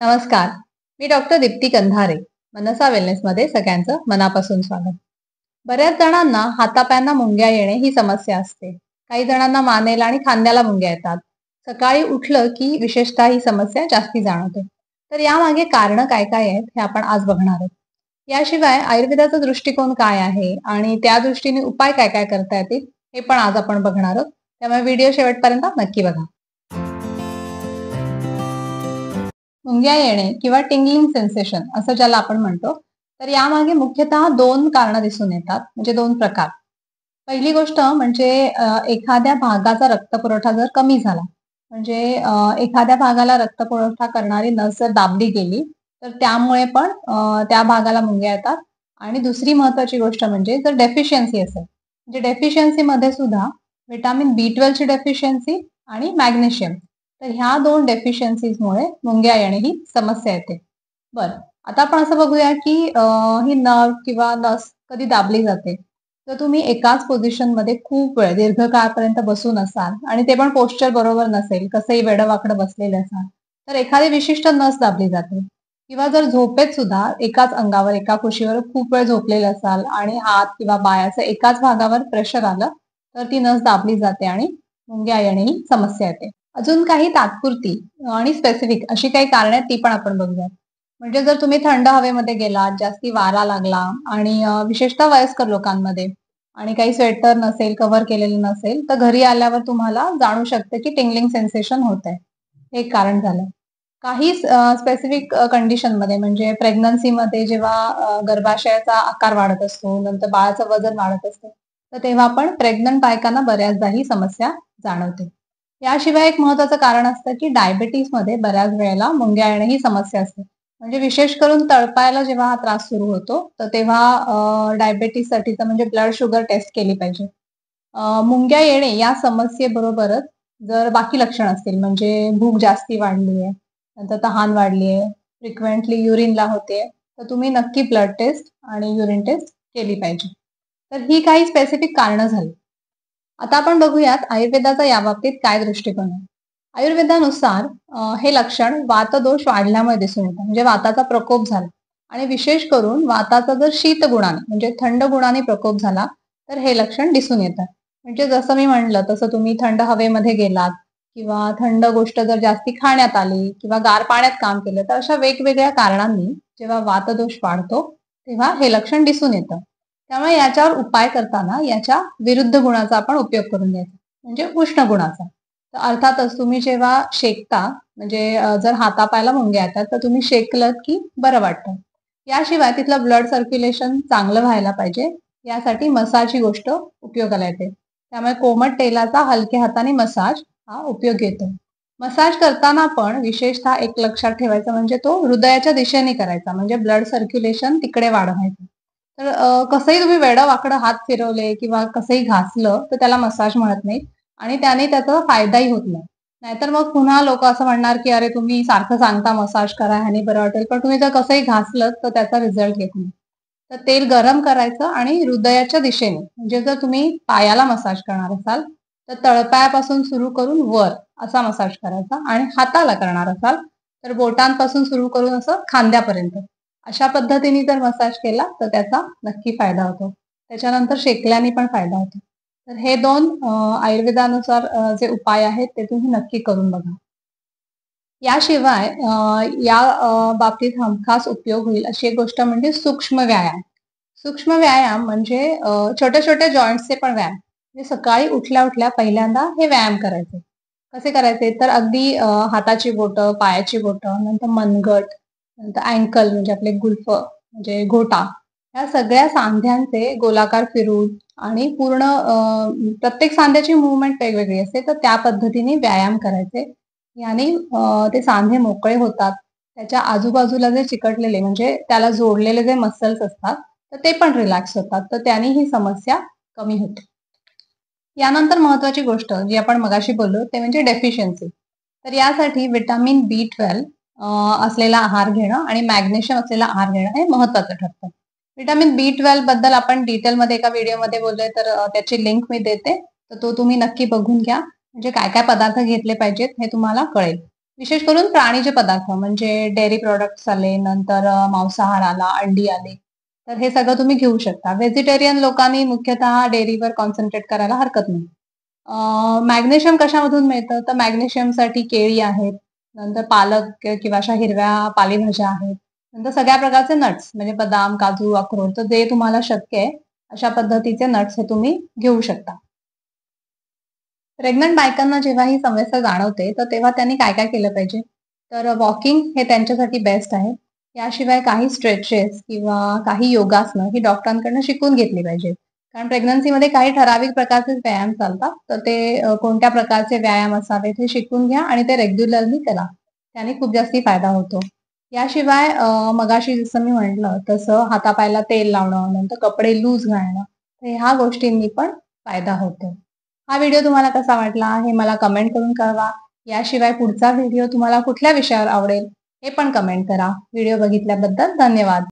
नमस्कार. मी डॉक्टर दीप्ती कंधारे. मनसा वेलनेसमध्ये सगळ्यांचं मनापासून स्वागत. बऱ्याच जणांना हातापायांना मुंग्या येणे ही समस्या असते. काही जणांना मानेला आणि खांद्याला मुंग्या येतात. सकाळी उठलं की विशेषतः ही समस्या जास्ती जाणवते. तर यामागे कारणं काय काय आहेत हे आपण आज बघणार आहोत. याशिवाय आयुर्वेदाचा दृष्टिकोन काय आहे आणि त्या दृष्टीने उपाय काय काय करता येतील हे पण आज आपण बघणार आहोत. त्यामुळे व्हिडिओ शेवटपर्यंत नक्की बघा. मुंग्या येणे किंवा टिंगलिंग सेन्सेशन असं ज्याला आपण म्हणतो, तर यामागे मुख्यतः दोन कारणं दिसून येतात, म्हणजे दोन प्रकार. पहिली गोष्ट म्हणजे एखाद्या भागाचा रक्तपुरवठा जर कमी झाला, म्हणजे एखाद्या भागाला रक्तपुरवठा करणारी नस जर दाबली गेली, तर त्यामुळे पण त्या भागाला मुंग्या येतात. आणि दुसरी महत्वाची गोष्ट म्हणजे जर डेफिशियन्सी असेल, म्हणजे डेफिशियन्सीमध्ये सुद्धा व्हिटॅमिन B12 ची डेफिशियन्सी आणि मॅग्नेशियम, तर ह्या दोन डेफिशियन्सीजमुळे मुंग्या येणे ही समस्या येते. बरं, आता आपण असं बघूया की ही नर्व किंवा नस कधी दाबली जाते. तर तुम्ही एकाच पोझिशनमध्ये खूप वेळ दीर्घकाळापर्यंत बसून असाल आणि ते पण पोश्चर बरोबर नसेल, कसंही वेडं-वाकडं बसलेले असाल, तर एखादी विशिष्ट नस दाबली जाते. किंवा जर झोपेत सुद्धा एकाच अंगावर, एका कुशीवर खूप वेळ झोपलेले असाल आणि हात किंवा पायाचं एकाच भागावर प्रेशर आलं, तर ती नस दाबली जाते आणि मुंग्या येणे ही समस्या येते. अजून काही तात्पुरती आणि स्पेसिफिक अशी काही कारणे आहेत, ती पण आपण बघूयात. म्हणजे जर तुम्ही थंड हवेमध्ये गेलात, जास्ती वारा लागला आणि विशेषतः वयस्कर लोकांमध्ये आणि काही स्वेटर नसेल, कव्हर केलेलं नसेल, तर घरी आल्यावर तुम्हाला जाणवू शकतं की टिंगलिंग सेन्सेशन होतंय. हे एक कारण झालं. काही स्पेसिफिक कंडिशनमध्ये म्हणजे प्रेग्नन्सीमध्ये जेव्हा गर्भाशयाचा आकार वाढत असतो, नंतर बाळाचं वजन वाढत असतं, तर तेव्हा पण प्रेग्नंट बायकांना बऱ्याचदा ही समस्या जाणवते. याशिवाय एक महत्वाचं कारण असतं की डायबिटीसमध्ये बऱ्याच वेळेला मुंग्या येणे ही समस्या असते. म्हणजे विशेष करून तळपायाला जेव्हा हा त्रास सुरू होतो, तर तेव्हा डायबिटीससाठीचं म्हणजे ब्लड शुगर टेस्ट केली पाहिजे. मुंग्या येणे या समस्येबरोबरच जर बाकी लक्षणं असतील म्हणजे भूक जास्ती वाढली आहे, नंतर तहान वाढली आहे, फ्रिक्वेंटली युरिनला होते, तर तुम्ही नक्की ब्लड टेस्ट आणि युरिन टेस्ट केली पाहिजे. तर ही काही स्पेसिफिक कारणं झाली. आता आपण बघूयात आयुर्वेदाचा याबाबतीत काय दृष्टिकोन आहे. आयुर्वेदानुसार हे लक्षण वातदोष वाढल्यामुळे दिसून येतं. म्हणजे वाताचा प्रकोप झाला आणि विशेष करून वाताचा जर शीत गुणाने म्हणजे थंड गुणाने प्रकोप झाला, तर हे लक्षण दिसून येतं. म्हणजे जसं मी म्हणलं तसं तुम्ही थंड हवेमध्ये गेलात किंवा थंड गोष्ट जर जास्ती खाण्यात आली किंवा गार पाण्यात काम केलं, तर अशा वेगवेगळ्या कारणांनी जेव्हा वातदोष वाढतो, तेव्हा हे लक्षण दिसून येतं. त्यामुळे याच्यावर उपाय करताना याच्या विरुद्ध गुणाचा आपण उपयोग करून घ्यायचा, म्हणजे उष्ण गुणाचा. तर अर्थातच तुम्ही जेव्हा शेकता म्हणजे जर हातापायाला मुंग्या येतात, तर तुम्ही शेकलत की बरं वाटतं. याशिवाय तिथलं ब्लड सर्क्युलेशन चांगलं व्हायला पाहिजे, यासाठी मसाज ही गोष्ट उपयोगाला येते. त्यामुळे कोमट तेलाचा हलक्या हाताने मसाज हा उपयोग येतो. मसाज करताना पण विशेषतः एक लक्षात ठेवायचं म्हणजे तो हृदयाच्या दिशेने करायचा, म्हणजे ब्लड सर्क्युलेशन तिकडे वाढवायचं. तर कसंही तुम्ही वेडं-वाकडं हात फिरवले किंवा कसंही घासलं, तर त्याला मसाज म्हणत नाहीत आणि त्याने त्याचा फायदाही होत नाही. नाहीतर मग पुन्हा लोकं असं म्हणणार, की "अरे, तुम्ही सारखं सांगता मसाज करा, ह्याने बरं वाटेल." पण तुम्ही जर कसंही घासलत, तर त्याचा रिझल्ट येत नाही. तर तेल गरम करायचं आणि हृदयाच्या दिशेने म्हणजे जर तुम्ही पायाला मसाज करणार असाल, तर तळपायापासून सुरू करून वर असा मसाज करायचा आणि हाताला करणार असाल, तर बोटांपासून सुरू करून असं खांद्यापर्यंत. अशा पद्धतीने जर मसाज केला तर त्याचा नक्की फायदा होतो. त्याच्यानंतर शेकल्याने पण फायदा होतो. तर हे 2 आयुर्वेदानुसार जे उपाय आहेत ते तुम्ही नक्की करून बघा. याशिवाय या बाबतीत हमखास उपयोग होईल अशी एक गोष्ट म्हणजे सूक्ष्म व्यायाम. सूक्ष्म व्यायाम म्हणजे छोट्या-छोट्या जॉइंट्सचे पण व्यायाम. म्हणजे सकाळी उठल्या-उठल्या पहिल्यांदा हे व्यायाम करायचे. कसे करायचे? तर अगदी हाताची बोटं, पायाची बोटं, नंतर मनगट, नंतर अँकल म्हणजे आपले गुल्फ म्हणजे घोटा, ह्या सगळ्या सांध्यांचे गोलाकार फिरून आणि पूर्ण प्रत्येक सांध्याची मूव्हमेंट वेगवेगळी असते, तर त्या पद्धतीने व्यायाम करायचे. याने ते सांधे मोकळे होतात. त्याच्या आजूबाजूला जे चिकटलेले म्हणजे त्याला जोडलेले जे मसल्स असतात, तर ते पण रिलॅक्स होतात. तर त्याने ही समस्या कमी होते. यानंतर महत्वाची गोष्ट जी आपण मगाशी बोललो ते म्हणजे डेफिशियन्सी. तर यासाठी व्हिटॅमिन B12 असलेला आहार घेणं आणि मॅग्नेशियम असलेला आहार घेणं हे महत्वाचं ठरतं. व्हिटॅमिन B12 बद्दल आपण डिटेलमध्ये एका व्हिडिओमध्ये बोललोय, तर त्याची लिंक मी देते. तर तो तुम्ही नक्की बघून घ्या. म्हणजे काय-काय पदार्थ घेतले पाहिजेत हे तुम्हाला कळेल. विशेष करून प्राणीचे पदार्थ म्हणजे डेअरी प्रॉडक्ट्स आले, नंतर मांसाहार आला, अंडी आली. तर हे सगळं तुम्ही घेऊ शकता. व्हेजिटेरियन लोकांनी मुख्यतः डेअरीवर कॉन्सन्ट्रेट करायला हरकत नाही. मॅग्नेशियम कशामधून मिळतं? तर मॅग्नेशियमसाठी केळी आहेत, नंतर पालक किंवा अशा हिरव्या पालेभाज्या आहेत. नंतर सगळ्या प्रकारचे नट्स म्हणजे बदाम, काजू, अक्रोड तर जे तुम्हाला शक्य आहे, अशा पद्धतीचे नट्स हे तुम्ही घेऊ शकता. प्रेग्नंट बायकांना जेव्हा ही समस्या जाणवते, तर तेव्हा त्यांनी काय-काय केलं पाहिजे? तर वॉकिंग हे त्यांच्यासाठी बेस्ट आहे. याशिवाय काही स्ट्रेचेस किंवा काही योगासनं ही डॉक्टरांकडून शिकून घेतली पाहिजेत. कारण प्रेग्नन्सीमध्ये काही ठराविक प्रकारचे व्यायाम चालतात. तर ते कोणत्या प्रकारचे व्यायाम असावेत हे शिकून घ्या आणि ते रेग्युलरली करा. त्याने खूप जास्ती फायदा होतो. याशिवाय मगाशी जसं मी म्हटलं तसं हातापायाला तेल लावणं, नंतर कपडे लूज घालणं, तर ह्या गोष्टींनी पण फायदा होतो. हा व्हिडिओ तुम्हाला कसा वाटला हे मला कमेंट करून कळवा. याशिवाय पुढचा व्हिडिओ तुम्हाला कुठल्या विषयावर आवडेल हे पण कमेंट करा. व्हिडिओ बघितल्याबद्दल धन्यवाद.